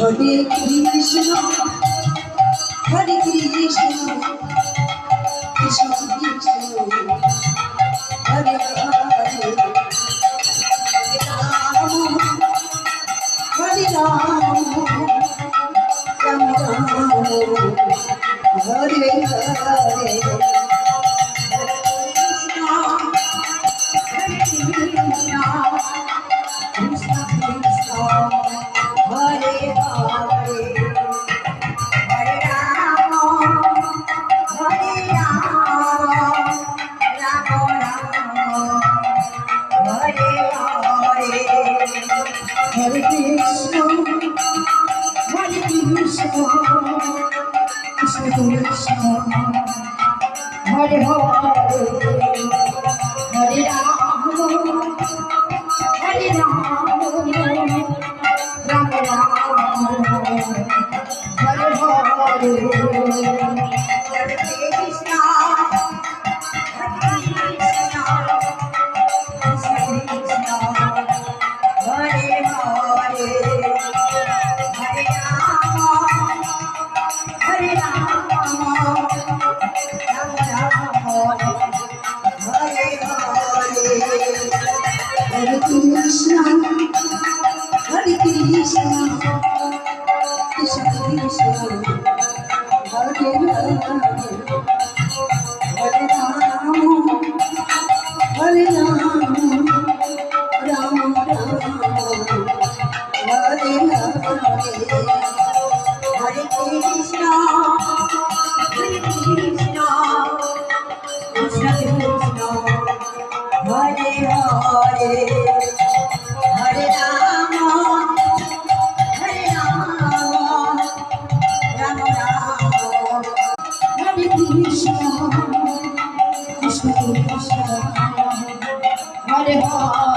Hare Krishna, Hare Krishna, Krishna Krishna, Hare Hare, Hare Rama, Rama Rama, Hare Hare, Hare Krishna, Krishna Krishna, Hare Hare, Hare Rama, Hare Rama, Rama Rama, Hare Hare, Hare Krishna, Hare Krishna, Krishna Krishna, Hare Hare, Hare Rama, Hare Rama, Rama Rama, Hare Hare, Hare Krishna, Hare Krishna, Krishna Krishna, Hare Hare, Hare Rama, Hare Rama, Rama Rama, Hare Hare, Hare Krishna, Hare Krishna, Krishna Krishna, Hare Hare, Hare Rama, Hare Rama, Rama Rama, Hare Hare, Hare Krishna, Hare Krishna, Krishna Krishna, Hare Hare, Hare Rama, Hare Rama, Rama Rama, Hare Krishna, Krishna Krishna, Hare Hare.